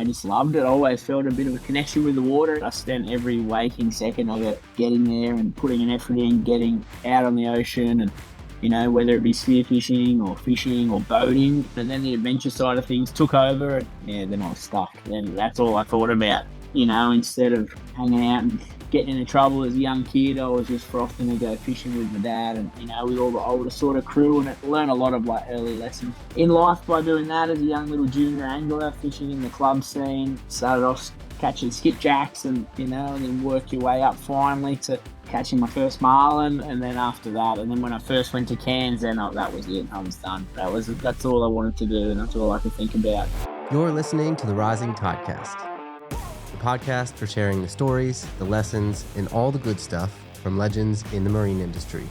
I just loved it. I always felt a bit of a connection with the water. I spent every waking second of it getting there and putting an effort in, getting out on the ocean and, whether it be spearfishing or fishing or boating. And then the adventure side of things took over. And then I was stuck. Then that's all I thought about, instead of hanging out and getting into trouble as a young kid. I was just frothing to go fishing with my dad and, with all the older sort of crew, and learn a lot of early lessons in life by doing that as a young little junior angler, fishing in the club scene. Started off catching skipjacks and, and then work your way up finally to catching my first Marlin. And then after that, and then when I first went to Cairns, then that was it. I was done. That's all I wanted to do, and that's all I could think about. You're listening to the Rising Tidecast, podcast for sharing the stories, the lessons, and all the good stuff from legends in the marine industry.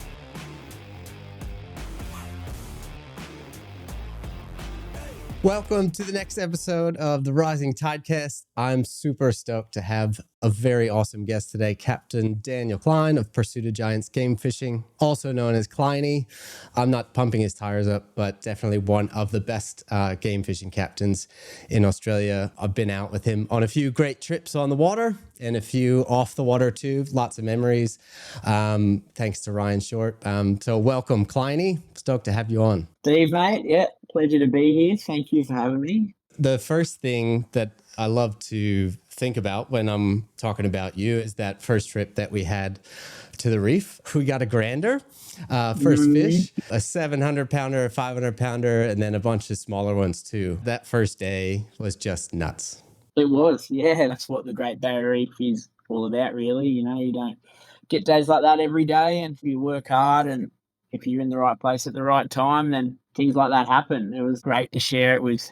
Welcome to the next episode of the Rising Tidecast. I'm super stoked to have a very awesome guest today, Captain Daniel Klein of Pursuit of Giants Game Fishing, also known as Kleiny. I'm not pumping his tires up, but definitely one of the best game fishing captains in Australia. I've been out with him on a few great trips on the water and a few off the water too. Lots of memories, thanks to Ryan Short. So welcome, Kleiny. Stoked to have you on. Steve, mate. Yeah, pleasure to be here. Thank you for having me. The first thing that I love to think about when I'm talking about you is that first trip that we had to the reef. We got a grander, first fish, a 700-pounder, a 500-pounder, and then a bunch of smaller ones too. That first day was just nuts. It was, yeah. That's what the Great Barrier Reef is all about, really. You don't get days like that every day, and if you work hard and if you're in the right place at the right time, then things like that happen. It was great to share it with,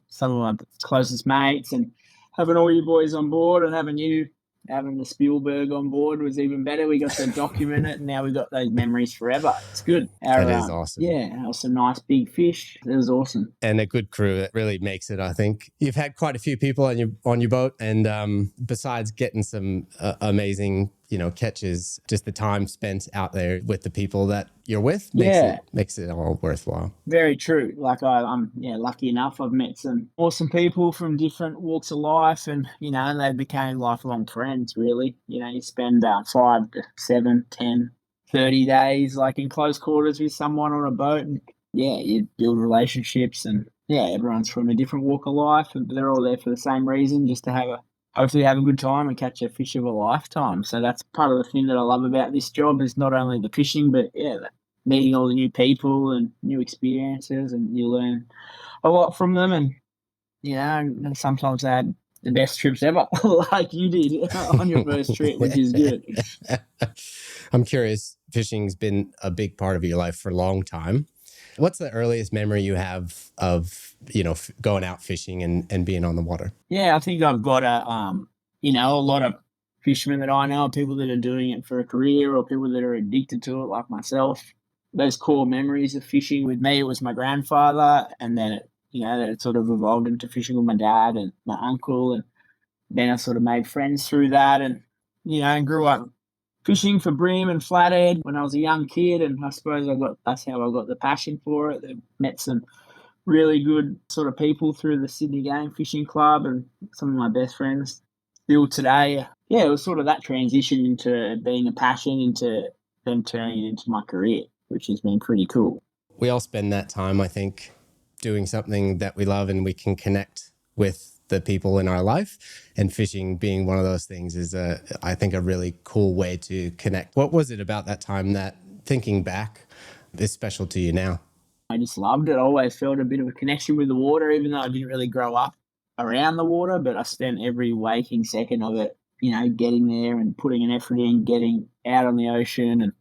some of my closest mates, and having all you boys on board and having the Spielberg on board was even better. We got to document it, and now we've got those memories forever. It's good. That is awesome. Yeah, that was some nice big fish. It was awesome. And a good crew that really makes it, I think. You've had quite a few people on your boat, and besides getting some amazing catches, just the time spent out there with the people that you're with makes it all worthwhile. Very true. I'm lucky enough. I've met some awesome people from different walks of life, and and they became lifelong friends, really. You spend 5 to 7, 10, 30 days in close quarters with someone on a boat, and you build relationships, and everyone's from a different walk of life, and they're all there for the same reason, just to hopefully have a good time and catch a fish of a lifetime. So that's part of the thing that I love about this job, is not only the fishing, but meeting all the new people and new experiences, and you learn a lot from them. And and sometimes I had the best trips ever, like you did on your first trip, which is good. I'm curious, fishing's been a big part of your life for a long time. What's the earliest memory you have of, going out fishing and being on the water? Yeah, I think I've got a lot of fishermen that I know, people that are doing it for a career or people that are addicted to it like myself. Those core memories of fishing with me, it was my grandfather, and then it sort of evolved into fishing with my dad and my uncle, and then I sort of made friends through that, and and grew up fishing for bream and flathead when I was a young kid, and I suppose that's how I got the passion for it. I met some really good sort of people through the Sydney Game Fishing Club, and some of my best friends still today. Yeah, it was sort of that transition into being a passion into then turning it into my career, which has been pretty cool. We all spend that time, I think, doing something that we love and we can connect with the people in our life, and fishing being one of those things is I think a really cool way to connect. What was it about that time that, thinking back, is special to you now? I just loved it. I always felt a bit of a connection with the water, even though I didn't really grow up around the water, but I spent every waking second of it, getting there and putting an effort in, getting out on the ocean, and,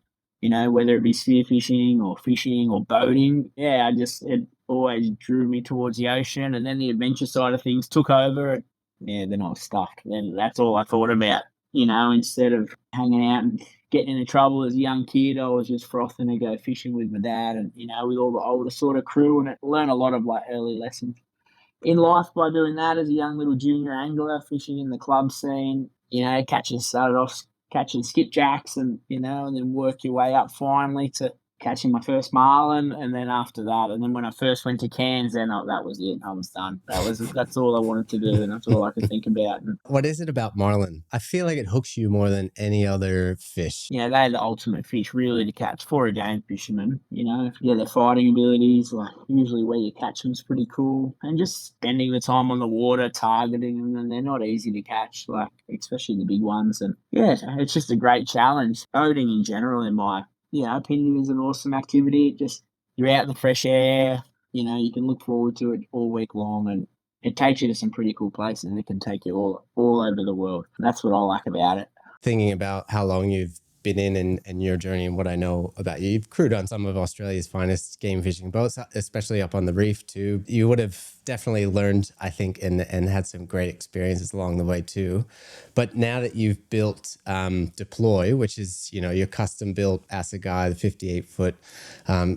whether it be spearfishing or fishing or boating. It always drew me towards the ocean, and then the adventure side of things took over, and then I was stuck. Then that's all I thought about, instead of hanging out and getting into trouble as a young kid. I was just frothing to go fishing with my dad and, with all the older sort of crew, and learn a lot of early lessons in life by doing that as a young little junior angler, fishing in the club scene, started off catching skipjacks and, and then work your way up finally to catching my first marlin, and then after that, and then when I first went to Cairns, then that was it. I was done. That's all I wanted to do, and that's all I could think about. And, What is it about marlin? I feel like it hooks you more than any other fish. you know, they're the ultimate fish really to catch for a game fisherman. You know, yeah, their fighting abilities, like usually where you catch them is pretty cool, and just spending the time on the water targeting them, and they're not easy to catch, like especially the big ones. And yeah, it's just a great challenge. Boating in general, in my opinion, is an awesome activity. You're out in the fresh air. You know, you can look forward to it all week long, and it takes you to some pretty cool places. It can take you all over the world. And that's what I like about it. Thinking about how long you've been in and your journey and what I know about you, you've crewed on some of Australia's finest game fishing boats, especially up on the reef too. You would have definitely learned, I think, and had some great experiences along the way too. But now that you've built Deploy, which is, you know, your custom built Assegai, the 58-foot,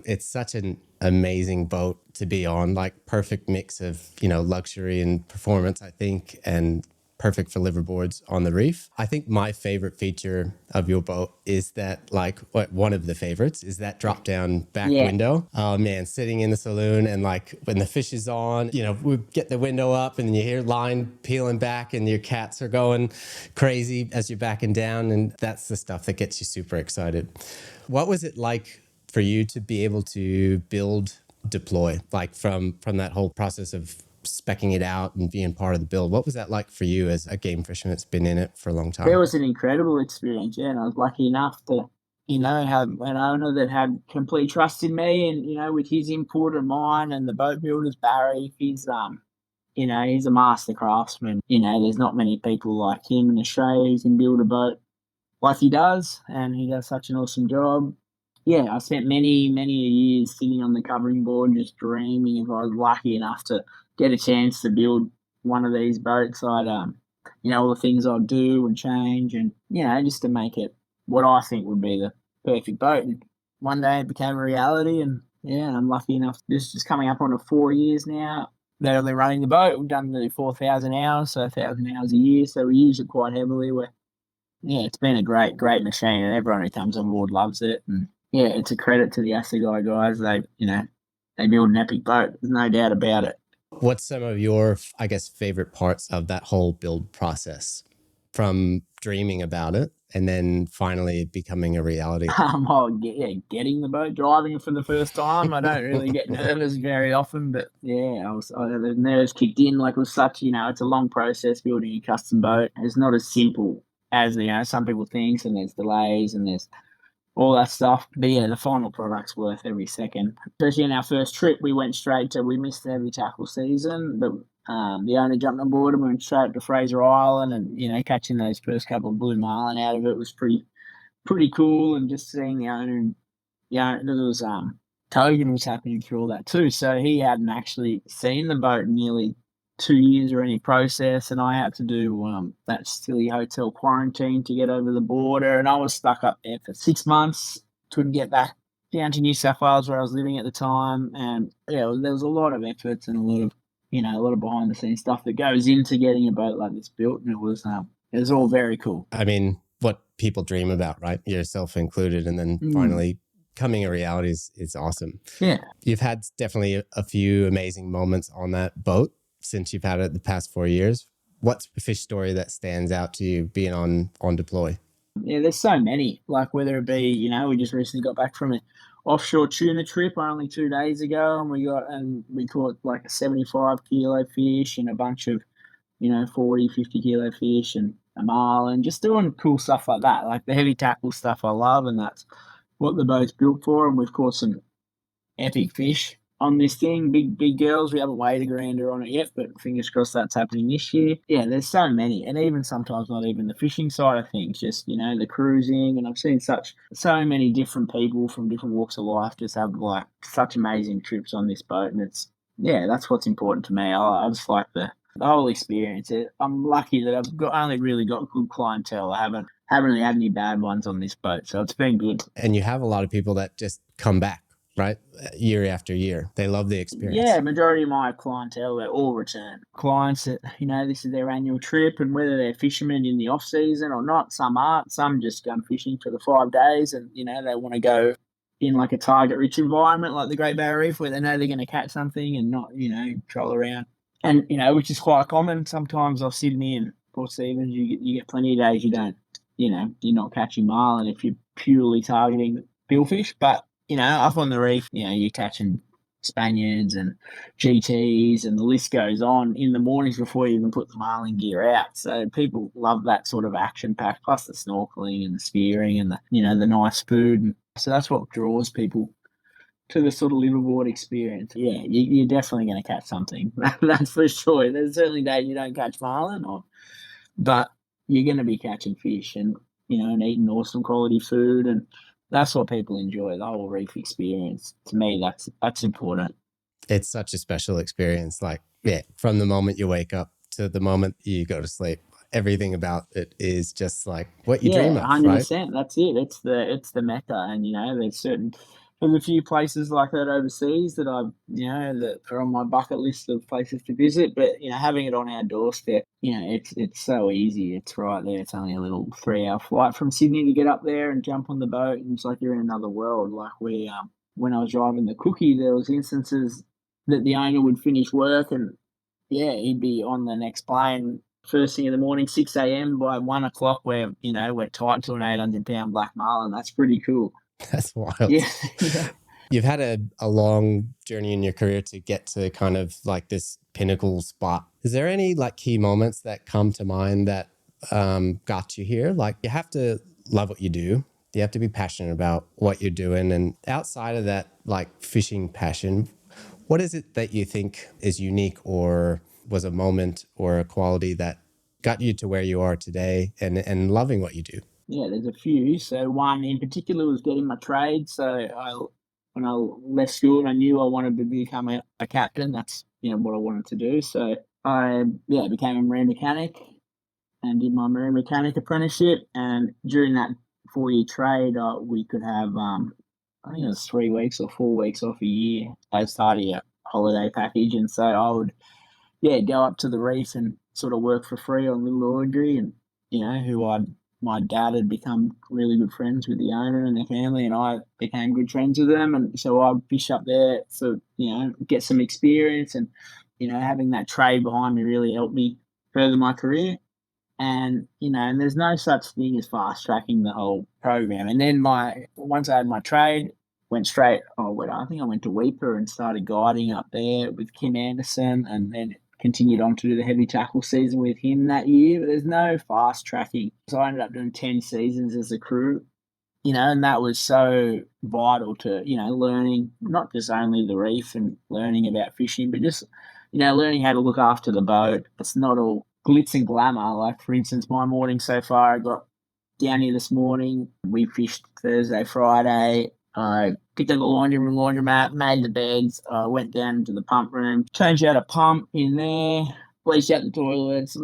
it's such an amazing boat to be on, like perfect mix of, you know, luxury and performance, I think, and perfect for liverboards on the reef. I think my favorite feature of your boat is that, like, one of the favorites is that drop down back window. Oh man, sitting in the saloon and like when the fish is on, you know, we get the window up and you hear line peeling back and your cats are going crazy as you're backing down. And that's the stuff that gets you super excited. What was it like for you to be able to build Deploy, like from that whole process of speccing it out and being part of the build? What was that like for you as a game fisherman that's been in it for a long time? It was an incredible experience, yeah, and I was lucky enough to, you know, have an owner that had complete trust in me, and, you know, with his input and mine and the boat builders, Barry, he's a master craftsman. You know, there's not many people like him in Australia who can build a boat like he does, and he does such an awesome job. Yeah, I spent many, many years sitting on the covering board just dreaming. If I was lucky enough to get a chance to build one of these boats, I'd, all the things I'd do and change, and, you know, just to make it what I think would be the perfect boat. And one day it became a reality, and yeah, I'm lucky enough. This is coming up on 4 years now that I've been running the boat. We've done nearly 4,000 hours, so 1,000 hours a year, so we use it quite heavily. It's been a great, great machine, and everyone who comes on board loves it. And yeah, it's a credit to the Assegai guys. They build an epic boat. There's no doubt about it. What's some of your, I guess, favorite parts of that whole build process, from dreaming about it and then finally becoming a reality? Getting the boat, driving it for the first time. I don't really get nervous very often, but yeah, the nerves kicked in. Like, it was such, it's a long process building a custom boat. It's not as simple as, some people think, and there's delays and there's all that stuff. But yeah, the final product's worth every second. Especially in our first trip, we missed the heavy tackle season, but the owner jumped on board and we went straight to Fraser Island, and, catching those first couple of blue marlin out of it was pretty cool. And just seeing the owner, and there was Togan was happening through all that too. So he hadn't actually seen the boat in nearly 2 years or any process, and I had to do that silly hotel quarantine to get over the border, and I was stuck up there for 6 months. Couldn't get back down to New South Wales where I was living at the time, and yeah, there was a lot of efforts and a lot of behind the scenes stuff that goes into getting a boat like this built, and it was all very cool. I mean, what people dream about, right? Yourself included, and then finally coming a reality is awesome. Yeah, you've had definitely a few amazing moments on that boat since you've had it the past 4 years. What's the fish story that stands out to you being on Deploy? Yeah, there's so many. Like, whether it be, we just recently got back from an offshore tuna trip only 2 days ago, and we caught like a 75 kilo fish and a bunch of, 40, 50 kilo fish and a marlin, just doing cool stuff like that. Like the heavy tackle stuff I love, and that's what the boat's built for. And we've caught some epic fish on this thing, big girls. We haven't weighed a grander on it yet, but fingers crossed that's happening this year. Yeah, there's so many, and even sometimes not even the fishing side of things, just, the cruising. And I've seen so many different people from different walks of life just have like such amazing trips on this boat, and that's what's important to me. I just like the whole experience. I'm lucky that I've only really got good clientele. I haven't really had any bad ones on this boat, so it's been good. And you have a lot of people that just come back, right? Year after year. They love the experience. Yeah, majority of my clientele, they're all return clients that, this is their annual trip, and whether they're fishermen in the off season or not, some aren't. Some just go fishing for the 5 days, and, they want to go in like a target-rich environment like the Great Barrier Reef where they know they're going to catch something and not, troll around. And, which is quite common. Sometimes off Sydney and Port Stephens, you get plenty of days you don't, you're not catching marlin if you're purely targeting billfish. But, up on the reef, you're catching Spaniards and GTs and the list goes on in the mornings before you even put the marlin gear out. So people love that sort of action pack, plus the snorkeling and the spearing and the nice food. And so that's what draws people to the sort of liverboard experience. Yeah, you're definitely going to catch something. That's for sure. There's certainly days you don't catch marlin, but you're going to be catching fish and, and eating awesome quality food. And that's what people enjoy, the whole reef experience. To me, that's important. It's such a special experience. Like, yeah, from the moment you wake up to the moment you go to sleep, everything about it is just like what you dream of, 100%. Right? That's it. It's the mecca, and there's a few places like that overseas that that are on my bucket list of places to visit. But having it on our doorstep, it's so easy. It's right there. It's only a little 3-hour flight from Sydney to get up there and jump on the boat, and it's like you're in another world. Like when I was driving the Cookie, there was instances that the owner would finish work and he'd be on the next plane first thing in the morning, 6 a.m. By 1 o'clock, we're tight to an 800-pound black marlin. That's pretty cool. That's wild. Yeah. You've had a long journey in your career to get to kind of like this pinnacle spot. Is there any like key moments that come to mind that got you here? Like you have to love what you do. You have to be passionate about what you're doing. And outside of that, like fishing passion, what is it that you think is unique or was a moment or a quality that got you to where you are today and loving what you do? Yeah, there's a few. So one in particular was getting my trade. So when I left school, I knew I wanted to become a captain. That's what I wanted to do. So I became a marine mechanic and did my marine mechanic apprenticeship. And during that 4-year trade, we could have I think it was 3 weeks or 4 weeks off a year as part of your holiday package. And so I would go up to the reef and sort of work for free on Little Audrey and my dad had become really good friends with the owner and their family, and I became good friends with them. And so I'd fish up there for, get some experience. And, having that trade behind me really helped me further my career. And, and there's no such thing as fast tracking the whole program. And then once I had my trade, went straight, I think I went to Weipa and started guiding up there with Kim Anderson, and then continued on to do the heavy tackle season with him that year. But there's no fast tracking. So I ended up doing 10 seasons as a crew, and that was so vital to, learning not just only the reef and learning about fishing, but just, learning how to look after the boat. It's not all glitz and glamour. Like, for instance, my morning so far, I got down here this morning. We fished Thursday, Friday. I picked up the laundromat, made the beds, went down to the pump room, changed out a pump in there, bleached out the toilets.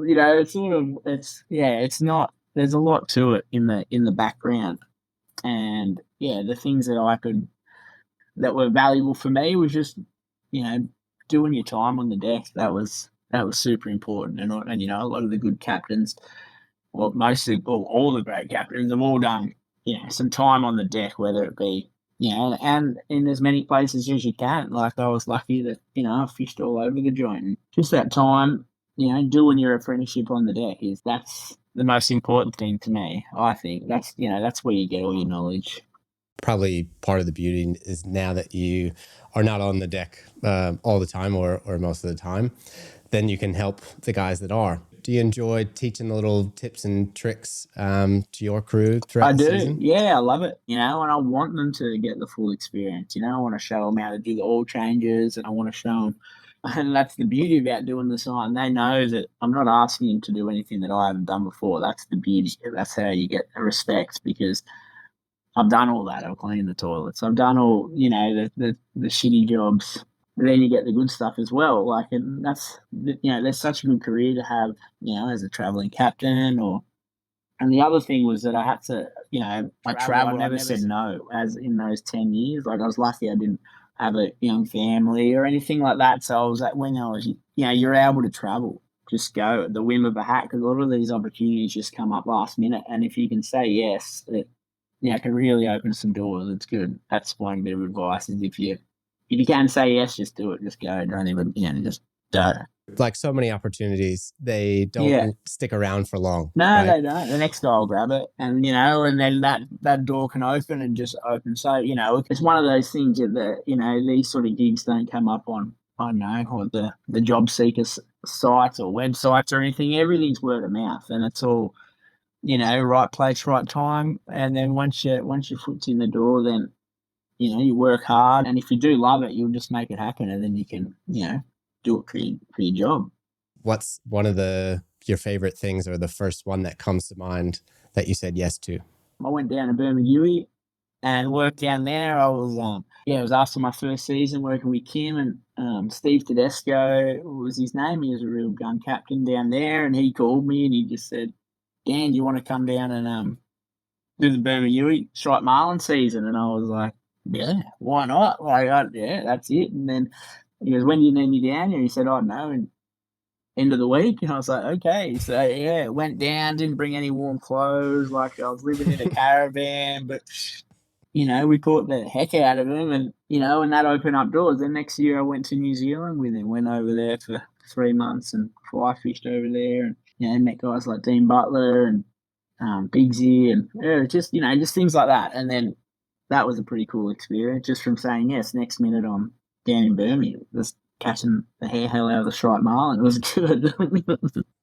It's not, there's a lot to it in the background. And the things that were valuable for me was just, doing your time on the deck. That was super important. And a lot of the good captains, well, all the great captains have all done, some time on the deck, whether it be, and in as many places as you can. Like, I was lucky that, I fished all over the joint. And just that time, doing your apprenticeship on the deck that's the most important thing to me. I think that's where you get all your knowledge. Probably part of the beauty is now that you are not on the deck all the time or most of the time, then you can help the guys that are. Do you enjoy teaching the little tips and tricks to your crew throughout the season? Yeah, I love it. And I want them to get the full experience. I want to show them how to do the oil changes, and I want to show them. And that's the beauty about doing the sign. They know that I'm not asking them to do anything that I haven't done before. That's the beauty. That's how you get the respect, because I've done all that. I've cleaned the toilets. I've done all, the shitty jobs. But then you get the good stuff as well. Like, and that's, there's such a good career to have, as a traveling captain. And the other thing was that I had to, I traveled. I never said no, as in those 10 years. Like, I was lucky I didn't have a young family or anything like that. So I was like, when I was, you're able to travel, just go at the whim of a hat, because a lot of these opportunities just come up last minute. And if you can say yes, yeah, it can really open some doors. It's good. That's one bit of advice is if you can say yes, just do it. Just go. Don't even, just do. Like so many opportunities, they Yeah. don't stick around for long, No, right? they don't. The next guy will grab it, and and then that door can open and just open. So it's one of those things that these sort of gigs don't come up on, I don't know, or the job seeker sites or websites or anything. Everything's word of mouth, and it's all right place, right time. And then once your foot's in the door, then you work hard, and if you do love it, you'll just make it happen, and then you can do it for your job. What's one of your favorite things, or the first one that comes to mind that you said yes to? I went down to Bermuda and worked down there. I was it was after my first season working with Kim and Steve Tedesco was his name. He was a real gun captain down there, and he called me and he just said, "Dan, do you want to come down and do the Bermuda striped Marlin season?" And I was like, "Yeah, why not?" Like, yeah, that's it. And then he goes, "When do you need me down here?" He said, "Oh no." And end of the week, and I was like, okay. So yeah, went down, didn't bring any warm clothes, like I was living in a caravan, but we caught the heck out of him, and that opened up doors. Then next year I went to New Zealand with him, went over there for 3 months and fly fished over there, and met guys like Dean Butler and Bigsy, and just things like that. And then that was a pretty cool experience just from saying yes. Next minute I'm down in Birmingham, just catching the hell out of the striped marlin. It was good.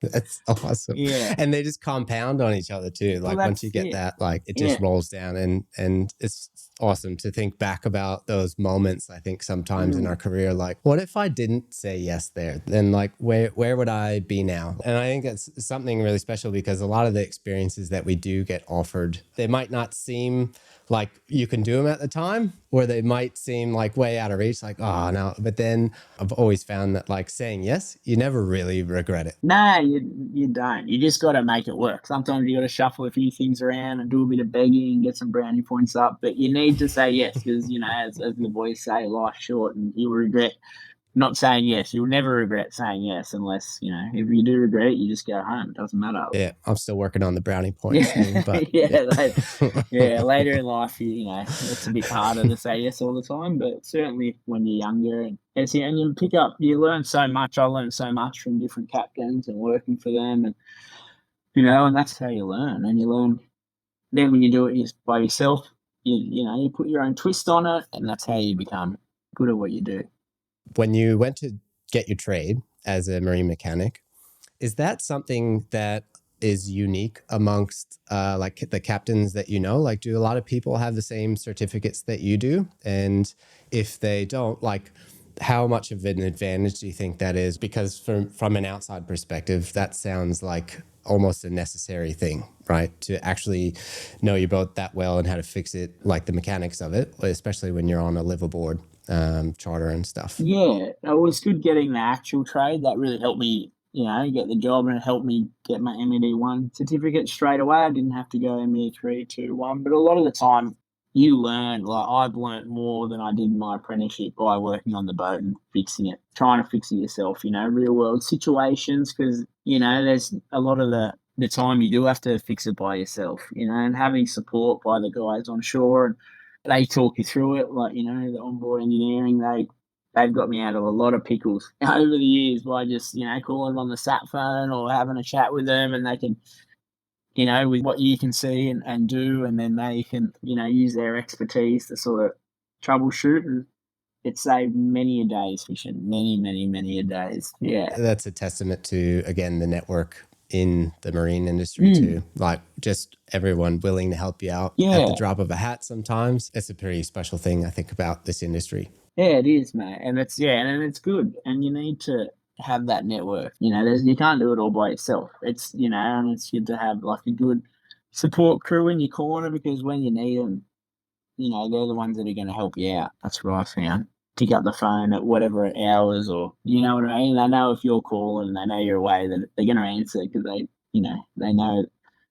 That's awesome. Yeah. And they just compound on each other too. Like once you get that, like it just rolls down, and it's awesome to think back about those moments. I think sometimes in our career, like, what if I didn't say yes there? Then like where would I be now? And I think that's something really special, because a lot of the experiences that we do get offered, they might not seem like you can do them at the time, or they might seem like way out of reach, like, oh no. But then I've always found that like saying yes, you never really regret it. No, you don't. You just got to make it work. Sometimes you got to shuffle a few things around and do a bit of begging and get some brownie points up. But you need to say yes because, as the boys say, life's short and you'll regret not saying yes. You'll never regret saying yes unless, if you do regret it, you just go home. It doesn't matter. Yeah, I'm still working on the brownie points thing, but later in life, it's a bit harder to say yes all the time, but certainly when you're younger and you learn so much. I learned so much from different captains and working for them, and and that's how you learn. And you learn then when you do it by yourself, you put your own twist on it, and that's how you become good at what you do. When you went to get your trade as a marine mechanic, is that something that is unique amongst like the captains that like, do a lot of people have the same certificates that you do? And if they don't, like, how much of an advantage do you think that is? Because from an outside perspective, that sounds like almost a necessary thing, right? To actually know your boat that well and how to fix it, like the mechanics of it, especially when you're on a liveaboard charter and stuff. Yeah, it was good getting the actual trade. That really helped me, get the job, and it helped me get my MED1 certificate straight away. I didn't have to go MED3, 2, 1, but a lot of the time you learn, like I've learned more than I did in my apprenticeship by working on the boat and fixing it, trying to fix it yourself, real world situations, because, there's a lot of the time you do have to fix it by yourself, and having support by the guys on shore, and they talk you through it, like, the onboard engineering, they've got me out of a lot of pickles over the years by just, calling on the sat phone or having a chat with them, and they can, with what you can see and do, and then they can, use their expertise to sort of troubleshoot, and it saved many a days fishing, many a days. Yeah. That's a testament to, again, the network in the marine industry too. Like just everyone willing to help you out at the drop of a hat sometimes. It's a pretty special thing, I think, about this industry. Yeah, it is, mate. And it's good. And you need to have that network. You can't do it all by yourself. It's, and it's good to have like a good support crew in your corner, because when you need them, they're the ones that are going to help you out. That's what I found. Pick up the phone at whatever hours, or, you know what I mean? They know if you're calling and they know you're away, that they're going to answer because they know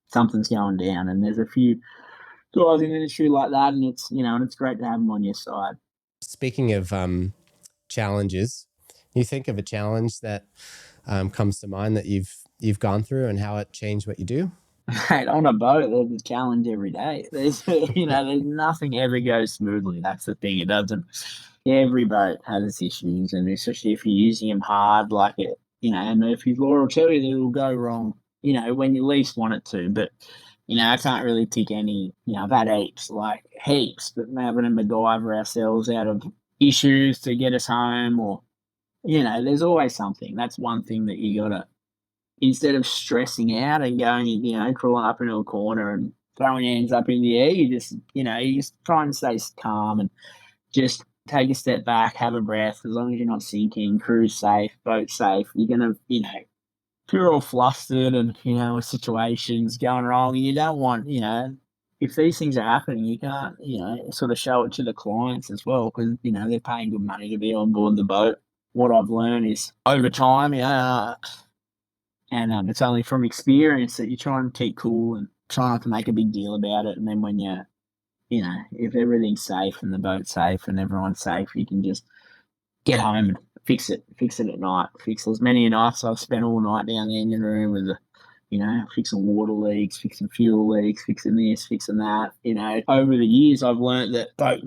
something's going down. And there's a few guys in the industry like that, and it's great to have them on your side. Speaking of challenges, you think of a challenge that comes to mind that you've gone through and how it changed what you do? Mate, on a boat, there's a challenge every day. There's nothing ever goes smoothly. That's the thing. It doesn't. Every boat has its issues, and especially if you're using them hard, like it, and Murphy's Law will tell you that it'll go wrong, when you least want it to. But, I can't really tick any, I've had heaps, but having to MacGyver ourselves out of issues to get us home, or, there's always something. That's one thing that you got to, instead of stressing out and going, crawling up into a corner and throwing your hands up in the air, you just try and stay calm and just take a step back, have a breath. As long as you're not sinking, cruise safe, boat safe, you're going to, if you're all flustered and, with situations going wrong, you don't want, if these things are happening, you can't, sort of show it to the clients as well because, they're paying good money to be on board the boat. What I've learned is over time, and it's only from experience that you try and keep cool and try not to make a big deal about it. And then when if everything's safe and the boat's safe and everyone's safe, you can just get home and fix it at night. Fix as many nights I've spent all night down the engine room with fixing water leaks, fixing fuel leaks, fixing this, fixing that. Over the years, I've learned that boat,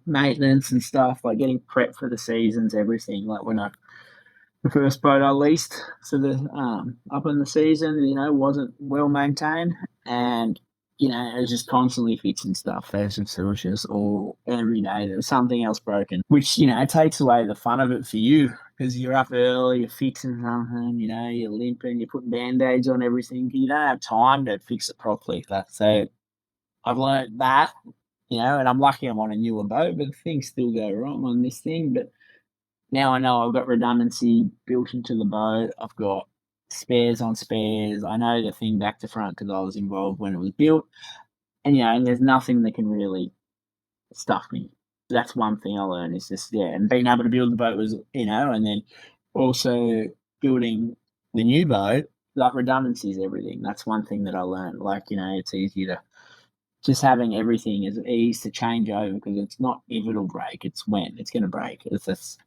maintenance and stuff, like getting prepped for the seasons, everything. Like when the first boat I leased for the up in the season, wasn't well maintained, and it was just constantly fixing stuff. Fast and suspicious, or every day there was something else broken, which takes away the fun of it for you because you're up early, you're fixing something, you're limping, you're putting band-aids on everything. You don't have time to fix it properly. So I've learned that, and I'm lucky I'm on a newer boat, but things still go wrong on this thing, but now I know I've got redundancy built into the boat. I've got spares on spares. I know the thing back to front because I was involved when it was built. And there's nothing that can really stuff me. That's one thing I learned is just, and being able to build the boat was, and then also building the new boat, like redundancy is everything. That's one thing that I learned. Like, it's easy to, just having everything is easy to change over because it's not if it'll break, it's when it's going to break. It's as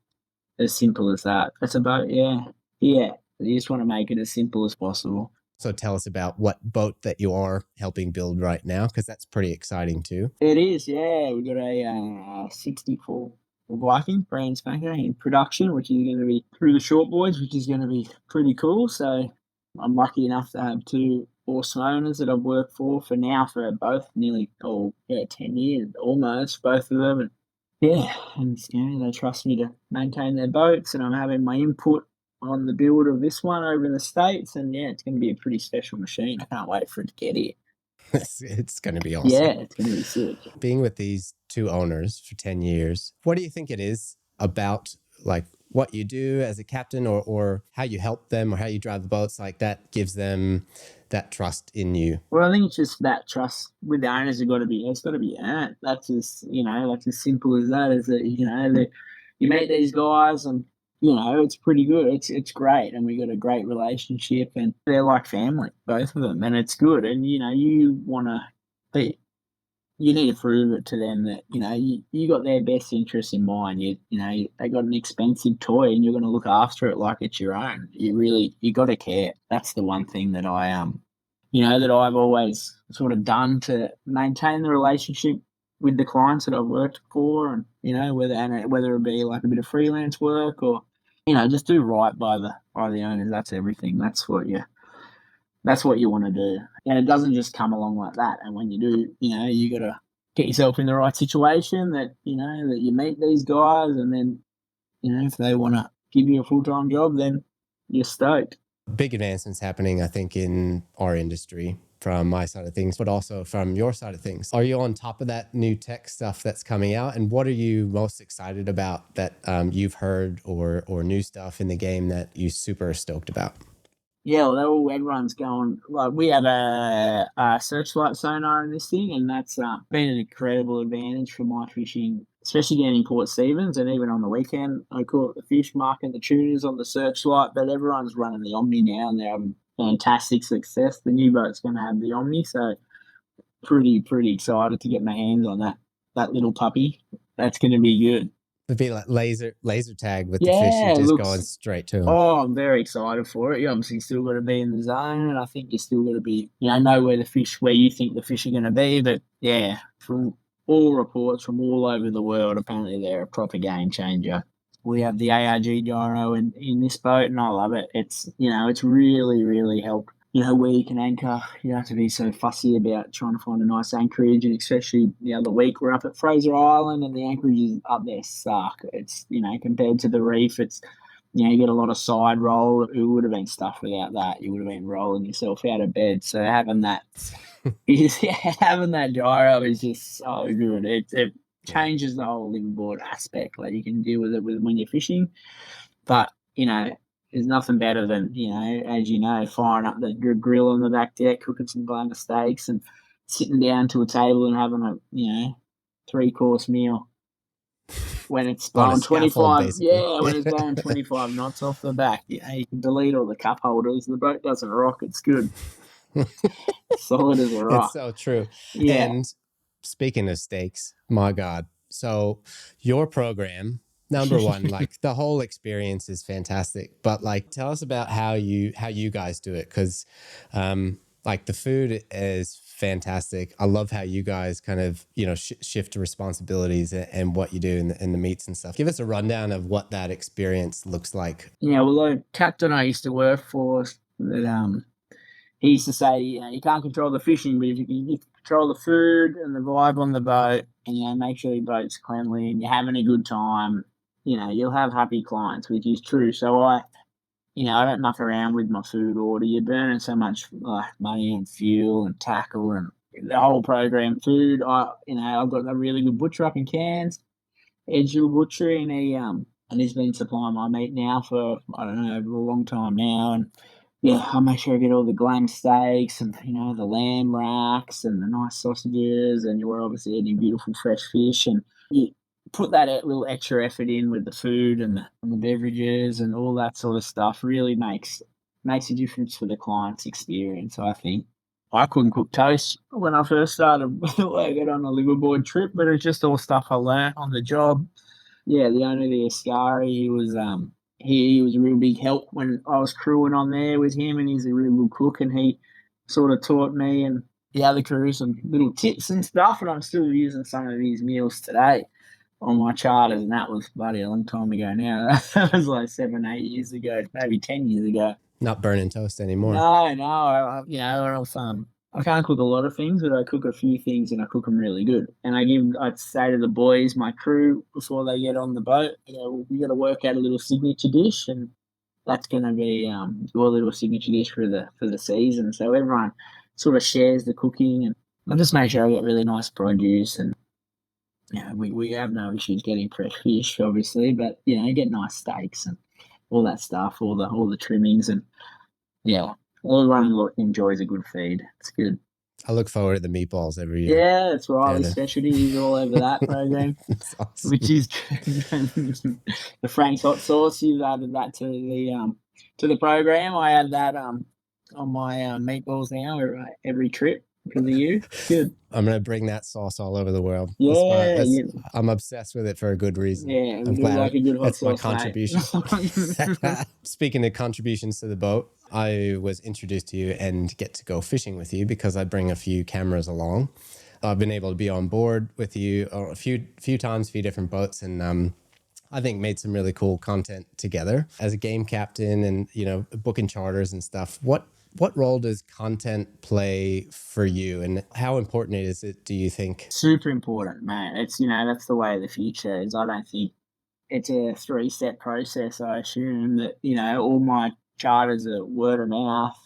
simple as that. That's about, yeah. You just want to make it as simple as possible. So tell us about what boat that you are helping build right now, because that's pretty exciting too. It is, yeah. We've got a 64 Viking, brand spanker in production, which is going to be through the short boys, which is going to be pretty cool. So I'm lucky enough to have two awesome owners that I've worked for now for both nearly, 10 years, almost, both of them. And they trust me to maintain their boats, and I'm having my input on the build of this one over in the States. And it's going to be a pretty special machine. I can't wait for it to get here. It's going to be awesome. Yeah, it's going to be sick. Being with these two owners for 10 years, what do you think it is about like what you do as a captain or how you help them or how you drive the boats like that gives them that trust in you? Well, I think it's just that trust with the owners it's got to be earned. That's as, that's as simple as that, is that, you meet these guys and, it's pretty good. It's great. And we got a great relationship and they're like family, both of them. And it's good. And, you want to be, you need to prove it to them that, you got their best interests in mind. They got an expensive toy and you're going to look after it like it's your own. You got to care. That's the one thing that that I've always sort of done to maintain the relationship with the clients that I've worked for, and whether it be like a bit of freelance work or just do right by the owners. That's everything. That's what you want to do, and it doesn't just come along like that. And when you do, you got to get yourself in the right situation that that you meet these guys, and then if they want to give you a full-time job, then you're stoked. Big advancements happening, I think, in our industry from my side of things, but also from your side of things. Are you on top of that new tech stuff that's coming out? And what are you most excited about that you've heard or new stuff in the game that you super stoked about? Yeah, well, everyone's going, like, we have a searchlight sonar in this thing, and that's been an incredible advantage for my fishing, especially getting in Port Stephens, and even on the weekend. I caught the fish, marking the tuners on the searchlight, but everyone's running the Omni now, and they're having fantastic success. The new boat's going to have the Omni, so pretty excited to get my hands on that little puppy. That's going to be good. It'd be like laser tag with the fish Yeah, and it just going looks. straight to them. Oh, I'm very excited for it. You obviously still got to be in the zone, and I think you still got to be, know where you think the fish are going to be. But yeah, from all reports from all over the world, apparently they're a proper game changer. We have the ARG gyro in this boat, and I love it. It's really, really helped. Where you can anchor. You don't have to be so fussy about trying to find a nice anchorage. And especially the other week, we're up at Fraser Island, and the anchorages up there suck. It's, compared to the reef, it's you get a lot of side roll. It would have been stuff without that. You would have been rolling yourself out of bed. So having that, having that gyro is just so good. It changes the whole liveaboard aspect. Like you can deal with it when you're fishing, but there's nothing better than as firing up the grill on the back deck, cooking some blanket steaks, and sitting down to a table and having a 3-course meal. When it's On a blowing scaffold, 25, basically. when it's blowing 25 knots off the back, you can delete all the cup holders. The boat doesn't rock. It's good. Solid as a rock. It's so true. Yeah. And speaking of steaks, my God. So your program, number one, like the whole experience is fantastic. But like, tell us about how you guys do it, because like the food is fantastic. I love how you guys kind of shift responsibilities and what you do in the meats and stuff. Give us a rundown of what that experience looks like. Yeah, well, the captain I used to work for, that he used to say, you can't control the fishing, but if you can control the food and the vibe on the boat, and make sure your boat's cleanly and you're having a good time, you'll have happy clients, which is true. So I don't muck around with my food order. You're burning so much money and fuel and tackle and the whole program. Food, I've got a really good butcher up in Cairns, Edgeville Butchery, and he's been supplying my meat now for I don't know over a long time now, and yeah, I make sure I get all the glam steaks and the lamb racks and the nice sausages, and you're obviously eating beautiful fresh fish, and you put that little extra effort in with the food and the beverages and all that sort of stuff. Really makes a difference for the client's experience. I think I couldn't cook toast when I first started working on a liveaboard trip, but it's just all stuff I learnt on the job. Yeah, the owner of the Ascari, he was a real big help when I was crewing on there with him, and he's a really good cook, and he sort of taught me and the other crew some little tips and stuff, and I'm still using some of his meals today on my charters, and that was bloody a long time ago now. That was like 7, 8 years ago, maybe 10 years ago. Not burning toast anymore. No, I can't cook a lot of things, but I cook a few things and I cook them really good. And I'd say to the boys, my crew, before they get on the boat, we got to work out a little signature dish, and that's going to be your little signature dish for the season. So everyone sort of shares the cooking, and I just make sure I get really nice produce, and we have no issues getting fresh fish, obviously, but get nice steaks and all that stuff, all the trimmings, and yeah, everyone enjoys a good feed. It's good. I look forward to the meatballs every year. Yeah, that's Riley's specialty. He's all over that program, awesome. Which is the Frank's hot sauce. You've added that to the program. I add that on my meatballs now every trip because of you. Good. I'm gonna bring that sauce all over the world. Yeah, I'm obsessed with it for a good reason. Yeah, I'm glad like a good hot that's sauce, my contribution. Speaking of contributions to the boat, I was introduced to you and get to go fishing with you because I bring a few cameras along. I've been able to be on board with you a few times, a few different boats, and I think made some really cool content together as a game captain and booking charters and stuff. What role does content play for you, and how important is it, do you think? Super important, man. It's that's the way of the future is. I don't think it's a 3-step process. I assume that all my charters are word of mouth,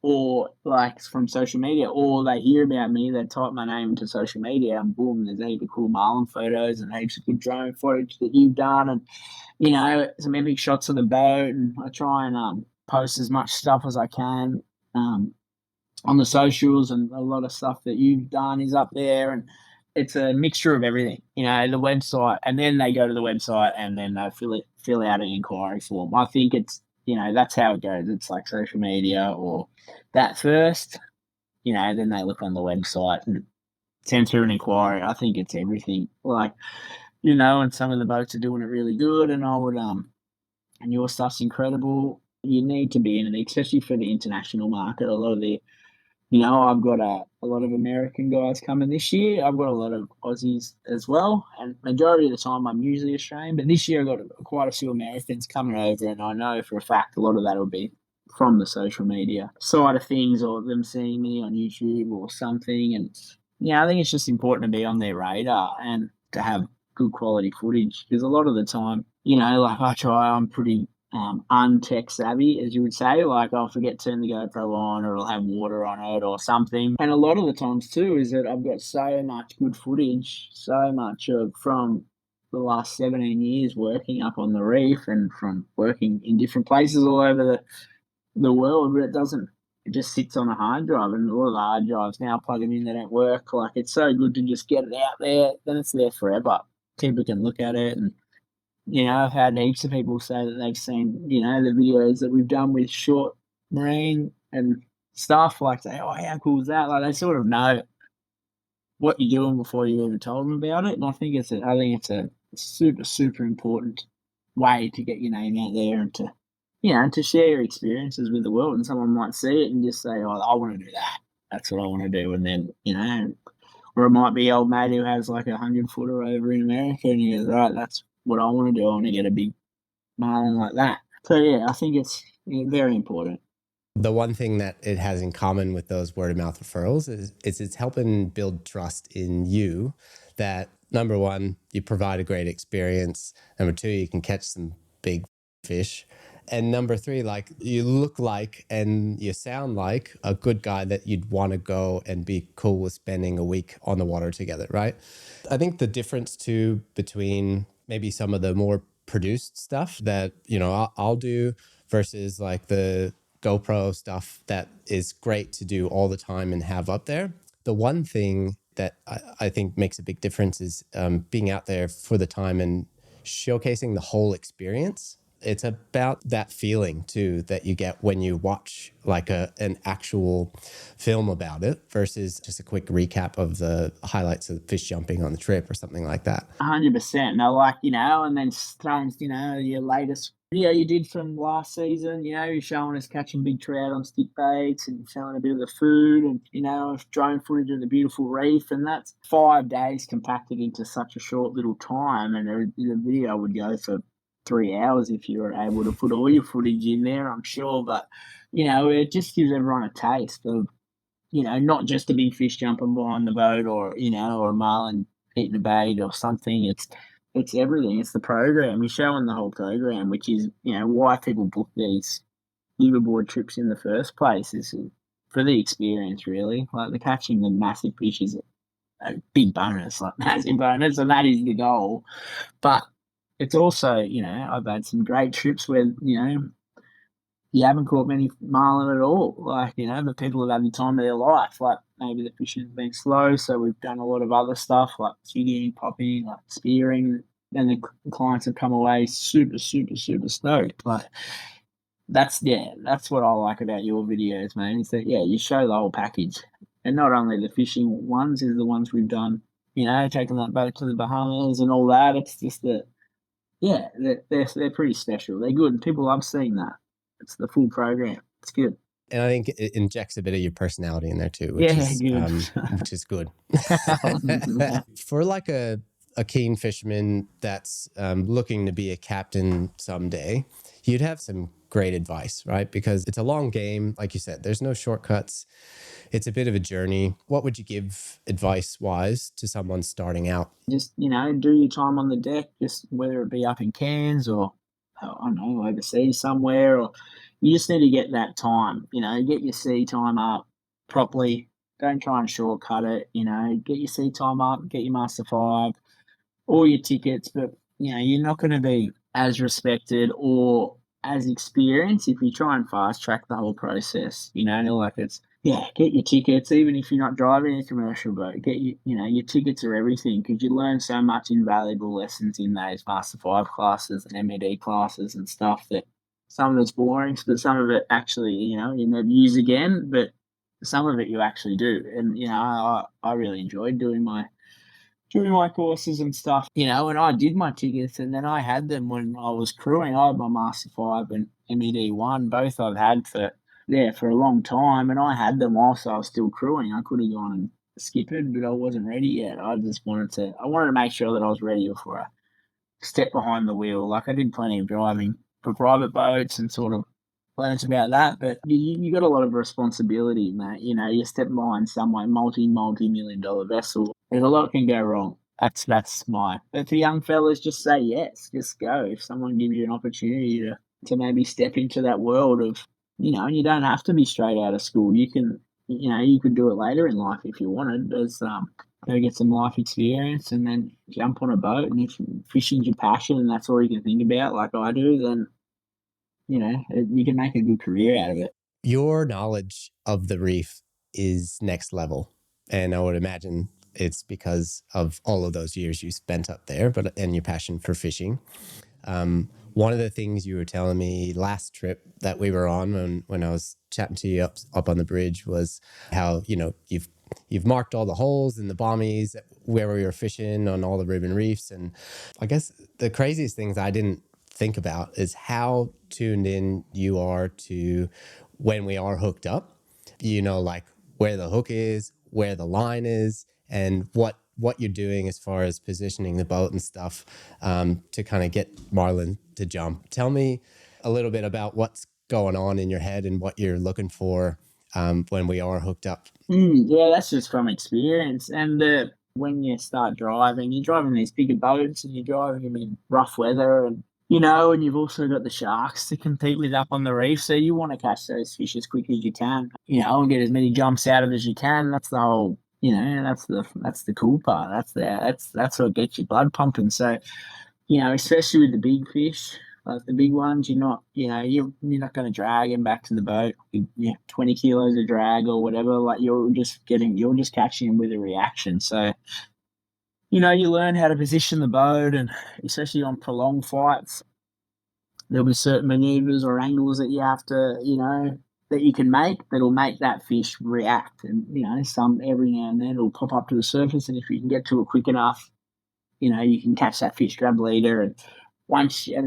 or like from social media, or they hear about me, they type my name into social media, and boom, there's heaps of cool Marlin photos and heaps of good drone footage that you've done, and some epic shots of the boat, and I try and post as much stuff as I can on the socials, and a lot of stuff that you've done is up there, and it's a mixture of everything, the website, and then they go to the website and then they fill out an inquiry form. I think it's, that's how it goes. It's like social media or that first, then they look on the website and send through an inquiry. I think it's everything. Like and some of the boats are doing it really good, and I would and your stuff's incredible. You need to be in it, especially for the international market. A lot of the I've got a lot of American guys coming this year. I've got a lot of Aussies as well. And majority of the time, I'm usually Australian. But this year, I've got quite a few Americans coming over. And I know for a fact a lot of that will be from the social media side of things, or them seeing me on YouTube or something. And, I think it's just important to be on their radar and to have good quality footage. Because a lot of the time, like I'm pretty untech savvy, as you would say. Like I'll forget to turn the GoPro on, or it'll have water on it or something. And a lot of the times too is that I've got so much good footage, so much of from the last 17 years working up on the reef and from working in different places all over the world, but it just sits on a hard drive, and a lot of the hard drives now plug them in, they don't work. Like it's so good to just get it out there, then it's there forever. People can look at it. And I've had heaps of people say that they've seen, the videos that we've done with short marine and stuff, like say, oh, how cool is that? Like they sort of know what you're doing before you even told them about it. And I think it's a super, super important way to get your name out there and to share your experiences with the world. And someone might see it and just say, oh, I want to do that. That's what I want to do. And then, or it might be old mate who has like 100-footer over in America, and he goes, right, that's what I want to do. I want to get a big Marlin like that. So yeah, I think it's very important. The one thing that it has in common with those word of mouth referrals is it's helping build trust in you that number one, you provide a great experience. Number two, you can catch some big fish. And number three, like you look like and you sound like a good guy that you'd want to go and be cool with spending a week on the water together, right? I think the difference too between maybe some of the more produced stuff that, I'll do versus like the GoPro stuff that is great to do all the time and have up there. The one thing that I think makes a big difference is being out there for the time and showcasing the whole experience. It's about that feeling too that you get when you watch like an actual film about it versus just a quick recap of the highlights of fish jumping on the trip or something like that. 100%. No, like, and then throwing, your latest video you did from last season, you're showing us catching big trout on stick baits and showing a bit of the food and, drone footage of the beautiful reef. And that's 5 days compacted into such a short little time. And the video would go for 3 hours if you were able to put all your footage in there, I'm sure. But, it just gives everyone a taste of, not just a big fish jumping behind the boat or, or a marlin eating a bait or something. It's everything. It's the program. You're showing the whole program, which is, why people book these liverboard trips in the first place is for the experience, really. Like the catching the massive fish is a big bonus, like massive bonus, and that is the goal. But it's also, I've had some great trips where, you haven't caught many marlin at all. Like, but people have had the time of their life. Like maybe the fishing's been slow, so we've done a lot of other stuff like jigging, popping, like spearing, and the clients have come away super, super, super stoked. Like that's what I like about your videos, man. Is that you show the whole package, and not only the fishing ones is the ones we've done. Taking that boat to the Bahamas and all that. It's just that, they're pretty special. They're good. People love seeing that. It's the full program. It's good. And I think it injects a bit of your personality in there too, which is good. For like a keen fisherman that's looking to be a captain someday, you'd have some great advice, right? Because it's a long game. Like you said, there's no shortcuts. It's a bit of a journey. What would you give advice-wise to someone starting out? Just, do your time on the deck, just whether it be up in Cairns or, I don't know, overseas somewhere, or you just need to get that time, get your sea time up properly. Don't try and shortcut it, get your sea time up, get your Master 5, all your tickets, but, you're not going to be as respected or as experienced if you try and fast track the whole process, like get your tickets, even if you're not driving a commercial boat, get your tickets are everything, because you learn so much invaluable lessons in those Master 5 classes and MED classes and stuff that some of it's boring, but some of it actually, you never use again, but some of it you actually do. And, I really enjoyed doing my during my courses and stuff, and I did my tickets, and then I had them when I was crewing. I had my Master 5 and MED 1, both I've had for a long time, and I had them whilst I was still crewing. I could have gone and skipped it, but I wasn't ready yet. I wanted to make sure that I was ready before I stepped behind the wheel. Like, I did plenty of driving for private boats and sort of learned about that, but you got a lot of responsibility, mate. You step behind someone, multi-million-dollar vessel. There's a lot can go wrong. That's my. But for young fellas, just say yes, just go. If someone gives you an opportunity to maybe step into that world of, and you don't have to be straight out of school. You can, you could do it later in life if you wanted. Go get some life experience and then jump on a boat. And if fishing's your passion and that's all you can think about, like I do, then you can make a good career out of it. Your knowledge of the reef is next level. And I would imagine it's because of all of those years you spent up there, and your passion for fishing. One of the things you were telling me last trip that we were on when I was chatting to you up on the bridge was how, you've marked all the holes in the bommies where we were fishing on all the ribbon reefs. And I guess the craziest things I didn't think about is how tuned in you are to when we are hooked up, like where the hook is, where the line is, and what you're doing as far as positioning the boat and stuff, to kind of get Marlin to jump. Tell me a little bit about what's going on in your head and what you're looking for when we are hooked up. Yeah, that's just from experience. And when you start driving, you're driving these bigger boats and you're driving them in rough weather, and and you've also got the sharks to compete with up on the reef. So you want to catch those fish as quick as you can, and get as many jumps out of it as you can. That's the whole, that's the cool part. That's what gets your blood pumping. So, especially with the big fish, like the big ones, you're not going to drag them back to the boat. 20 kilos of drag or whatever. Like you're just catching them with a reaction. So, you learn how to position the boat, and especially on prolonged flights, there'll be certain maneuvers or angles that you have to, that you can make that'll make that fish react. And, some every now and then it'll pop up to the surface, and if you can get to it quick enough, you can catch that fish, grab the leader, and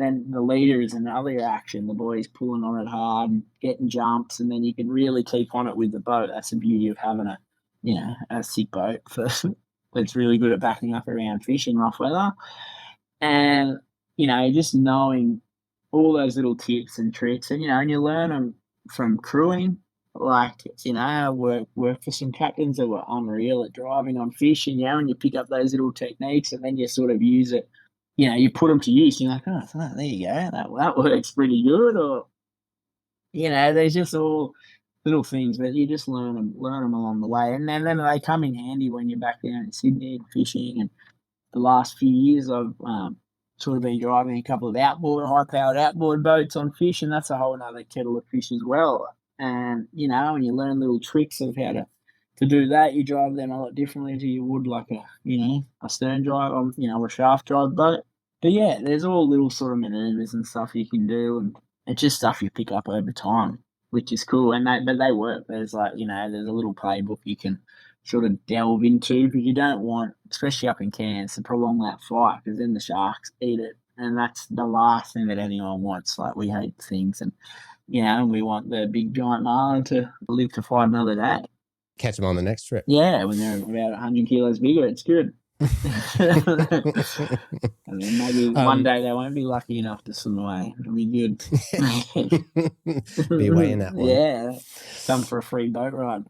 then the leader is another action. The boy's pulling on it hard and getting jumps, and then you can really keep on it with the boat. That's the beauty of having a sick boat that's really good at backing up around fish in rough weather. And, just knowing all those little tips and tricks, and, and you learn them from crewing. Like, I work for some captains that were unreal at driving on fish, and, and you pick up those little techniques and then you sort of use it. You put them to use. You're like, oh, there you go. That works pretty good. Or, there's just all little things, but you just learn them along the way. And then they come in handy when you're back down in Sydney fishing. And the last few years, I've sort of been driving a couple of high-powered outboard boats on fish, and that's a whole other kettle of fish as well. And, when you learn little tricks of how to do that, you drive them a lot differently to you would like a stern drive on, a shaft drive boat. But yeah, there's all little sort of maneuvers and stuff you can do, and it's just stuff you pick up over time, which is cool. And but they work. There's there's a little playbook you can sort of delve into, because you don't want, especially up in Cairns, to prolong that flight, because then the sharks eat it, and that's the last thing that anyone wants. Like, we hate things, and we want the big giant marlin to live to fight another day. Catch them on the next trip. Yeah, when they're about 100 kilos bigger, it's good. And then maybe one day they won't be lucky enough to swim away. It'll be good. Be weighing that one. Yeah, come for a free boat ride.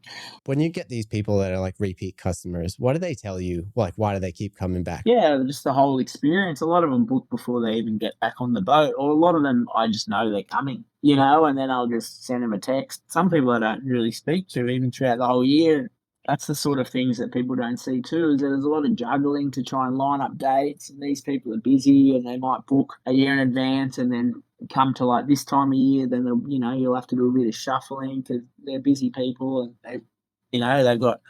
When you get these people that are like repeat customers, what do they tell you? Like, why do they keep coming back? Yeah, just the whole experience. A lot of them book before they even get back on the boat, or a lot of them I just know they're coming, and then I'll just send them a text. Some people I don't really speak to even throughout the whole year. That's the sort of things that people don't see too, is that there's a lot of juggling to try and line up dates, and these people are busy and they might book a year in advance and then come to like this time of year, then you'll have to do a bit of shuffling because they're busy people, and they've got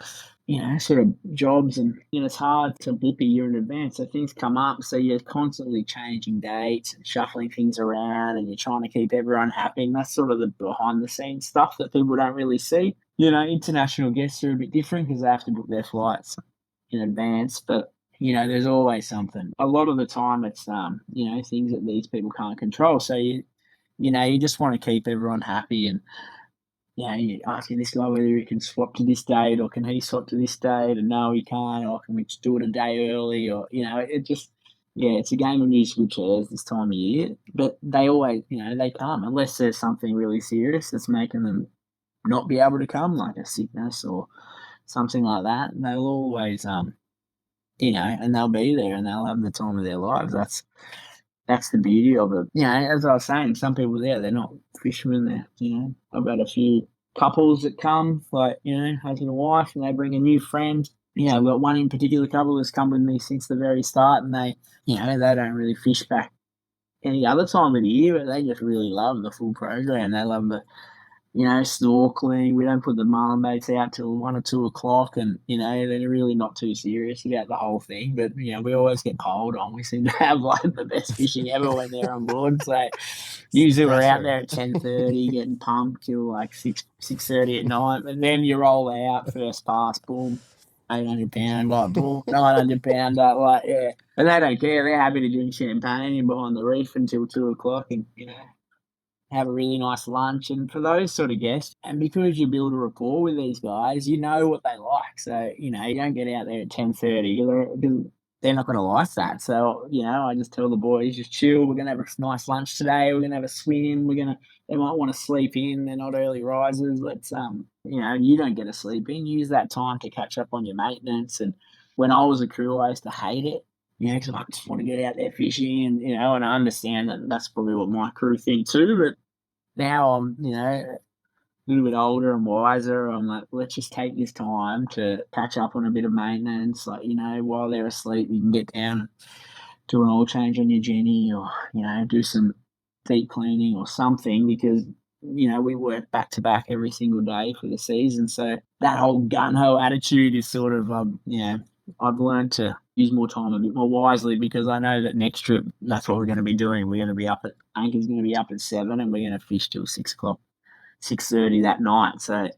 sort of jobs, and it's hard to book a year in advance. So things come up, so you're constantly changing dates and shuffling things around, and you're trying to keep everyone happy. And that's sort of the behind the scenes stuff that people don't really see. International guests are a bit different because they have to book their flights in advance, but there's always something. A lot of the time it's, things that these people can't control. So you just want to keep everyone happy and, you're asking this guy whether he can swap to this date or can he swap to this date, and no, he can't, or can we just do it a day early, or, it just, it's a game of musical chairs this time of year. But they always, they come unless there's something really serious that's making them not be able to come, like a sickness or something like that. And they'll always, and they'll be there and they'll have the time of their lives. That's the beauty of it. As I was saying, some people there, they're not fishermen. I've got a few couples that come, like, husband and wife, and they bring a new friend. I've got one in particular couple that's come with me since the very start, and they don't really fish back any other time of the year, but they just really love the full program. They love the snorkeling. We don't put the marlin baits out till 1 or 2 o'clock, and they're really not too serious about the whole thing. But we always get piled on. We seem to have like the best fishing ever when they're on board. So usually we're out there at 10:30 getting pumped till like 6:30 at night, and then you roll out first pass, boom. 800 pound, like, boom, 900 pound, like, yeah. And they don't care. They're happy to drink champagne behind the reef until 2 o'clock, and have a really nice lunch. And for those sort of guests, and because you build a rapport with these guys, you know what they like. So, you don't get out there at 10:30 because they're not going to like that. So, I just tell the boys, just chill. We're going to have a nice lunch today. We're going to have a swim. They might want to sleep in. They're not early risers. Let's, you don't get to sleep in. Use that time to catch up on your maintenance. And when I was a crew, I used to hate it. Because I just want to get out there fishing, and I understand that that's probably what my crew think too. But now I'm, a little bit older and wiser. I'm like, let's just take this time to catch up on a bit of maintenance. Like, while they're asleep, you can get down, do an oil change on your Jenny, or, do some deep cleaning or something, because, we work back to back every single day for the season. So that whole gun ho attitude is sort of, I've learned to use more time a bit more wisely, because I know that next trip, that's what we're going to be doing. We're going to be anchor's going to be up at 7, and we're going to fish till 6 o'clock, 6:30 that night. So,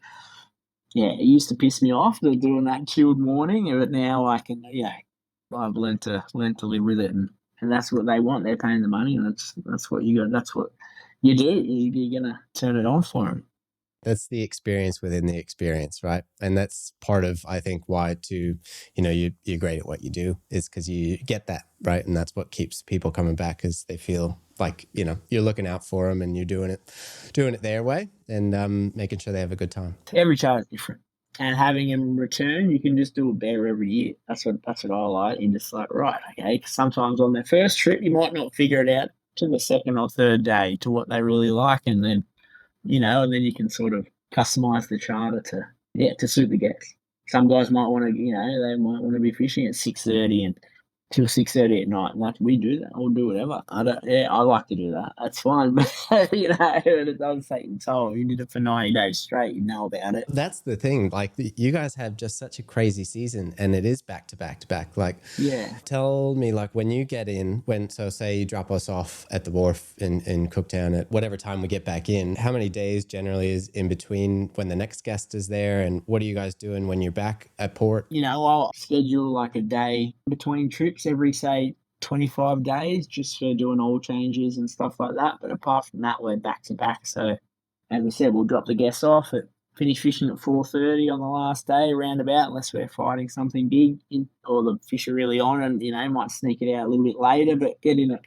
it used to piss me off doing that chilled morning, but now I can, I've learned to live with it, and that's what they want. They're paying the money, and that's what you got. That's what you do. You're going to turn it on for them. That's the experience within the experience, right? And that's part of, I think, why you're great at what you do, is because you get that, right? And that's what keeps people coming back, is they feel like, you're looking out for them and you're doing it their way, and making sure they have a good time. Every charge is different. And having them return, you can just do it better every year. That's what I like. You're just like, right, okay. Sometimes on their first trip, you might not figure it out to the second or third day to what they really like, and then and then you can sort of customize the charter to suit the guests. Some guys might want to, they might want to be fishing at 6:30 and till 6:30 at night. Like, we do that. We'll do whatever. I like to do that. That's fine. But it does take your toll. You did it for 90 days straight. You know about it. That's the thing. Like, you guys have just such a crazy season, and it is back to back to back. Like, tell me, like, when you get in, so say you drop us off at the wharf in Cooktown at whatever time we get back in, how many days generally is in between when the next guest is there, and what are you guys doing when you're back at port? I'll schedule like a day between trips every, say, 25 days, just for doing oil changes and stuff like that. But apart from that, we're back to back. So, as I said, we'll drop the guests off finish fishing at 4:30 on the last day, roundabout, unless we're fighting something big, or the fish are really on, and might sneak it out a little bit later. But get in at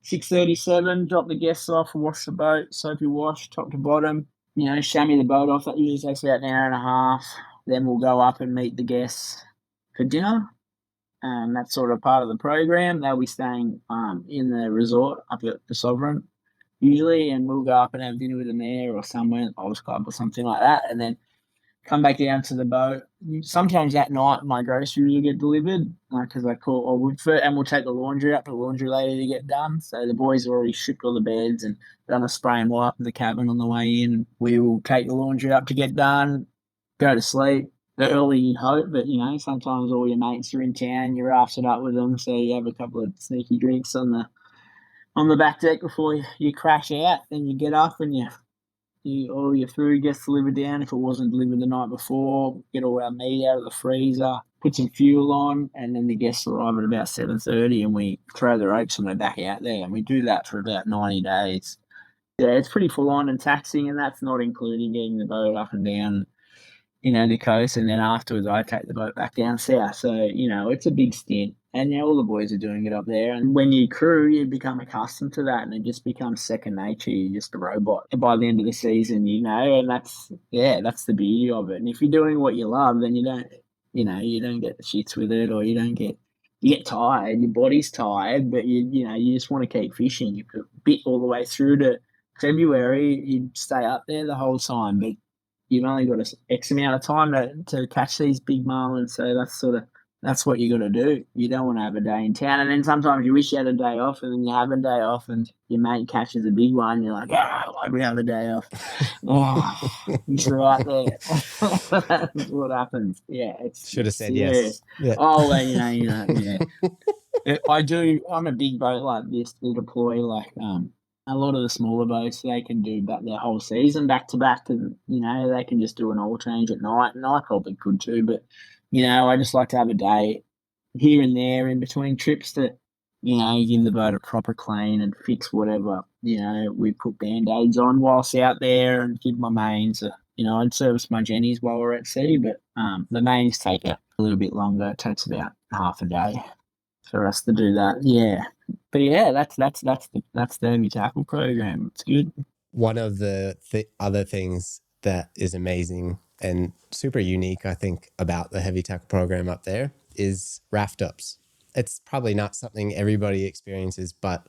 6:37, drop the guests off, wash the boat, soapy wash, top to bottom. Chamois the boat off. That usually takes about an hour and a half. Then we'll go up and meet the guests for dinner. That's sort of part of the program. They'll be staying in the resort up at the Sovereign usually, and we'll go up and have dinner with them there or somewhere, Old's Club or something like that, and then come back down to the boat. Sometimes that night my groceries will get delivered, because I call and we'll take the laundry up to the laundry lady to get done. So the boys have already stripped all the beds and done a spray and wipe of the cabin on the way in. We will take the laundry up to get done, go to sleep. The early you'd hope, but sometimes all your mates are in town, you're aftered up with them, so you have a couple of sneaky drinks on the back deck before you crash out. Then you get up and you All your food gets delivered down if it wasn't delivered the night before. Get all our meat out of the freezer, put some fuel on, and then the guests arrive at about 7:30, and we throw the ropes and we're back out there. And we do that for about 90 days. Yeah, it's pretty full on and taxing, and that's not including getting the boat up and down, the coast, and then afterwards I take the boat back down south. So, it's a big stint. And all the boys are doing it up there. And when you crew, you become accustomed to that and it just becomes second nature. You're just a robot by the end of the season, and that's the beauty of it. And if you're doing what you love, then you don't get the shits with it, or you get tired, your body's tired, but you just want to keep fishing. You put bit all the way through to February, you stay up there the whole time, but you've only got a X amount of time to catch these big marlins. So that's what you got to do. You don't want to have a day in town. And then sometimes you wish you had a day off, and then you have a day off and your mate catches a big one. You're like, why do we have a day off? It's right there. That's what happens. Yeah. Should have said yes. Yeah. Oh, well, yeah. I'm a big boat like this to deploy a lot of the smaller boats, they can do their whole season back to back, and they can just do an oil change at night, and I probably could too. But I just like to have a day here and there in between trips to give the boat a proper clean and fix whatever we put band-aids on whilst out there, and give my mains I'd service my jennies while we're at sea, but the mains take a little bit longer. It takes about half a day for us to do that. Yeah. But yeah, that's the heavy tackle program. It's good. One of the other things that is amazing and super unique, I think, about the heavy tackle program up there is Raft-Ups. It's probably not something everybody experiences, but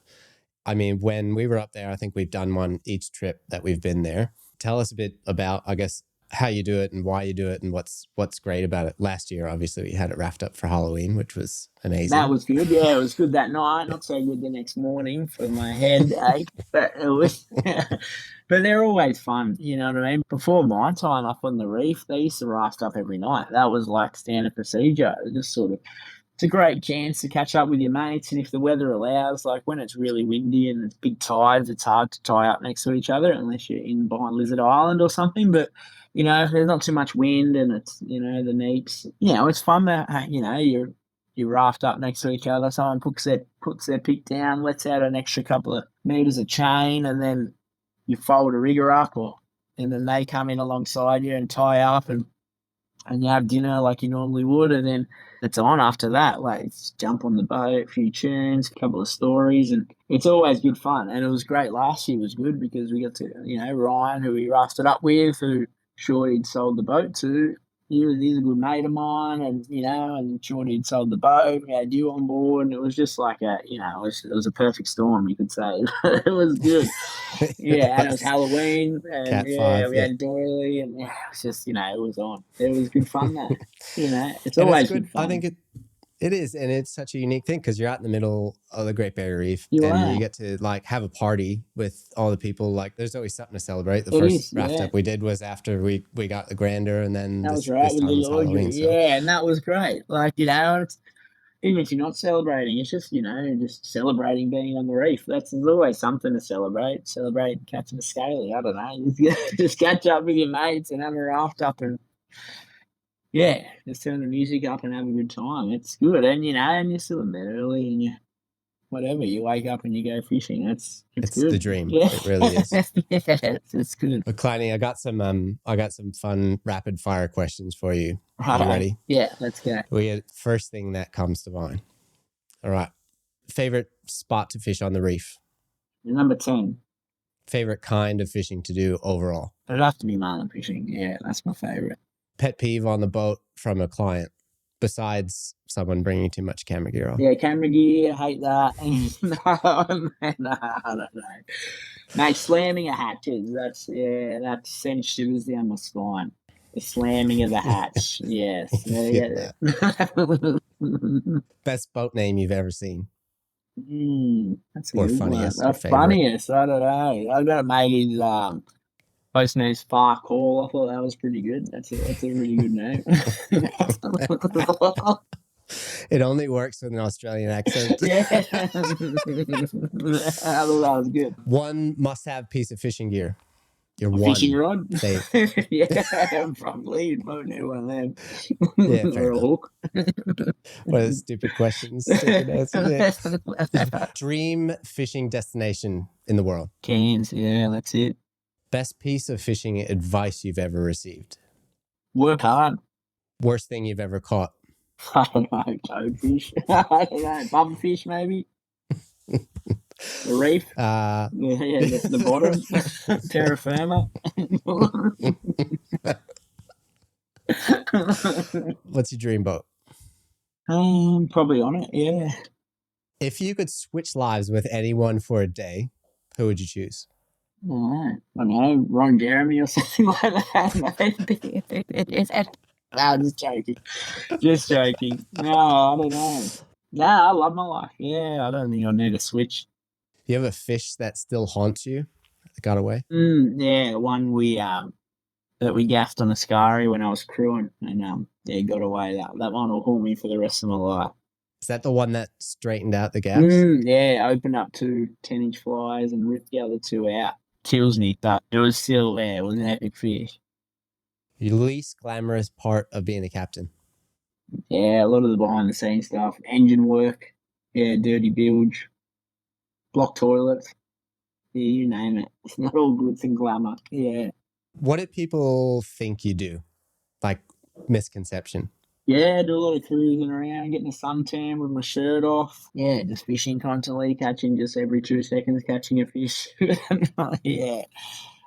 I mean, when we were up there, I think we've done one each trip that we've been there. Tell us a bit about, I guess, how you do it and why you do it and what's great about it. Last year, obviously, we had it Raft Up for Halloween, which was amazing. That was good. Yeah, it was good that night. Not so good the next morning for my headache, but it was. But they're always fun. You know what I mean? Before my time up on the reef, they used to raft up every night. That was like standard procedure. It just it's a great chance to catch up with your mates, and if the weather allows, like when it's really windy and it's big tides, it's hard to tie up next to each other unless you're in behind Lizard Island or something. But if there's not too much wind and it's the neeps, it's fun that you raft up next to each other. Someone puts their pick down, lets out an extra couple of meters of chain, and then you fold a rigger up, and then they come in alongside you and tie up, and you have dinner like you normally would, and then it's on after that. Like, jump on the boat, a few tunes, a couple of stories, and it's always good fun. And it was great. Last year was good because we got to, Ryan, who we rafted up with, who Shorty'd sold the boat to. He's a good mate of mine, and Shorty'd sold the boat. We had you on board, and it was just like it was a perfect storm, you could say. It was good. Yeah, and it was Halloween, and Cat we 5, had Doily, and it was just, it was on. It was good fun, though. It's always good fun. I think it is, and it's such a unique thing because you're out in the middle of the Great Barrier Reef, you get to have a party with all the people. Like, there's always something to celebrate. The first raft up we did was after we got the grander, and then that was right with the Halloween. So. Yeah, and that was great. Like, it's, even if you're not celebrating, it's just just celebrating being on the reef. There's always something to celebrate. Celebrate catching a scaly. I don't know. Just catch up with your mates and have a raft up and. Yeah, just turn the music up and have a good time. It's good, and and you're still in bed early, and you wake up and you go fishing. It's good. The dream. Yeah. It really is. Yeah, it's good. Well, Klein, I got some fun rapid fire questions for you. Are you ready? Yeah, let's go. We get first thing that comes to mind. All right. Favorite spot to fish on the reef? Number 10. Favorite kind of fishing to do overall? It'd have to be marlin fishing. Yeah, that's my favorite. Pet peeve on the boat from a client, besides someone bringing too much camera gear on? Yeah, camera gear, I hate that. No, I don't know. Mate, slamming a hatches, that sends shivers down my spine. The slamming of the hatch, yes. Best boat name you've ever seen? That's a good funniest. One. Funniest, I don't know. I've got a mate in post name's Far Call. I thought that was pretty good. That's a really good name. It only works with an Australian accent. Yeah. I thought that was good. One must-have piece of fishing gear. Your A one fishing rod. thing. Yeah, probably need one of them. Yeah, fair Or a enough. hook. What are stupid questions, stupid answers. Yeah. Dream fishing destination in the world. Cairns, yeah, that's it. Best piece of fishing advice you've ever received. Work hard. Worst thing you've ever caught. I don't know, toadfish. I don't know, bumperfish maybe. The reef. Uh, The bottom. Terra firma. What's your dream boat? Probably on it, yeah. If you could switch lives with anyone for a day, who would you choose? I don't know, Ron Jeremy or something like that. No, just joking. Just joking. No, I don't know. No, I love my life. Yeah, I don't think I'll need a switch. Do you have a fish that still haunts you that got away? Yeah, one that we gaffed on a scary when I was crewing, and yeah, got away. That one will haunt me for the rest of my life. Is that the one that straightened out the gaps? Yeah, opened up 2 10-inch flies and ripped the other 2 out. Kills me, but it was still there. It was an epic fish. Your least glamorous part of being a captain? Yeah, a lot of the behind the scenes stuff, engine work, yeah, dirty bilge, block toilets, yeah, you name it. It's not all glitz and glamour. Yeah. What did people think you do? Like misconception? Yeah, do a lot of cruising around, getting a suntan with my shirt off. Yeah, just fishing constantly, catching just every 2 seconds, catching a fish. Yeah.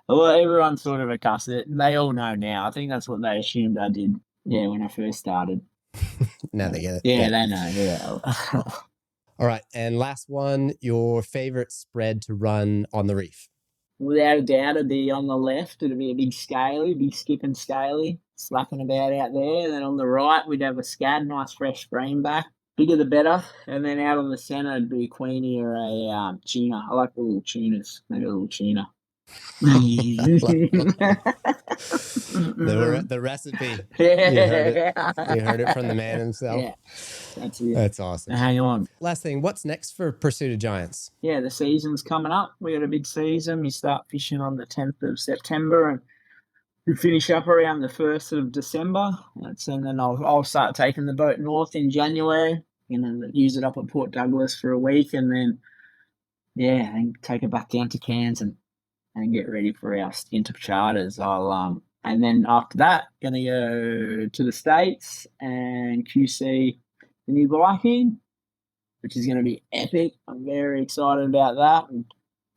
Well, everyone's sort of accustomed. They all know now. I think that's what they assumed I did. Yeah, when I first started. Now they get it. Yeah, they know. Yeah. All right. And last one, your favorite spread to run on the reef? Without a doubt, it'd be on the left. It'd be a big scaly, big skipping scaly, slapping about out there. And then on the right, we'd have a scad, nice fresh greenback. Bigger the better. And then out on the centre, it'd be a queenie or a tuna. I like the little tunas. Maybe a little tuna. The recipe. Yeah. You heard it from the man himself. Yeah, that's it. That's awesome. Hang on. Last thing, what's next for Pursuit of Giants? Yeah, the season's coming up. We got a big season. We start fishing on the 10th of September and we finish up around the 1st of December. And then I'll start taking the boat north in January. Use it up at Port Douglas for a week and then, yeah, and take it back down to Cairns and get ready for our stint of charters. And then after that, gonna go to the States and QC the new Viking, which is gonna be epic. I'm very excited about that, and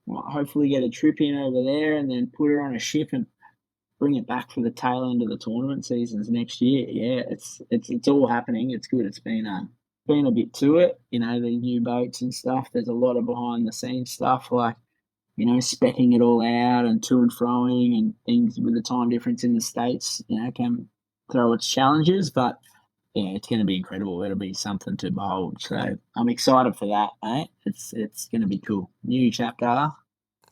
hopefully get a trip in over there, and then put her on a ship and bring it back for the tail end of the tournament seasons next year. Yeah, it's all happening. It's good. It's been a bit to it. The new boats and stuff. There's a lot of behind the scenes stuff like, speccing it all out and to and froing and things with the time difference in the States, can throw its challenges, but yeah, it's going to be incredible. It'll be something to behold. So I'm excited for that, mate. It's going to be cool. New chapter.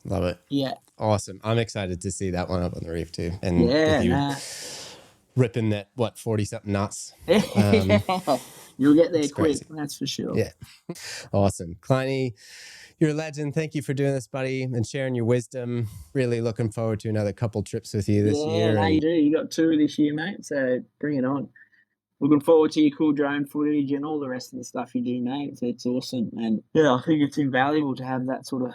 Love it. Yeah. Awesome. I'm excited to see that one up on the reef too. And yeah, with you ripping that, 40-something knots. You'll get there quick, that's for sure. Yeah. Awesome. Klein, you're a legend. Thank you for doing this, buddy, and sharing your wisdom. Really looking forward to another couple trips with you this year. Yeah, you do. You got 2 this year, mate, so bring it on. Looking forward to your cool drone footage and all the rest of the stuff you do, mate. It's awesome. And yeah, I think it's invaluable to have that sort of,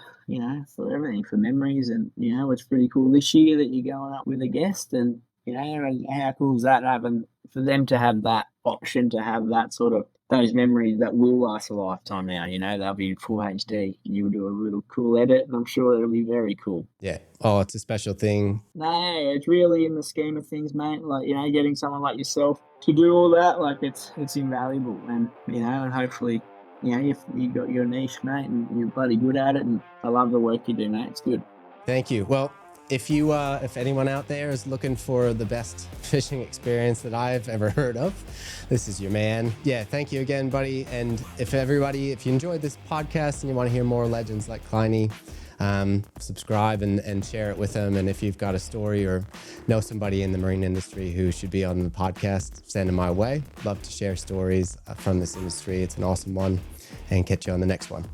for everything, for memories. And, it's pretty cool this year that you're going up with a guest. And, and how cool is that having for them to have that option, to have that sort of, those memories that will last a lifetime now, they'll be full HD and you'll do a real cool edit and I'm sure it'll be very cool. Yeah. Oh, it's a special thing. No, it's really in the scheme of things, mate. Like, getting someone like yourself to do all that, like it's invaluable. And, and hopefully, if you got your niche, mate, and you're bloody good at it. And I love the work you do, mate. It's good. Thank you. Well, if anyone out there is looking for the best fishing experience that I've ever heard of, this is your man. Yeah, thank you again, buddy. And if you enjoyed this podcast and you want to hear more legends like Klein, subscribe and share it with them. And if you've got a story or know somebody in the marine industry who should be on the podcast, send them my way. Love to share stories from this industry. It's an awesome one, and catch you on the next one.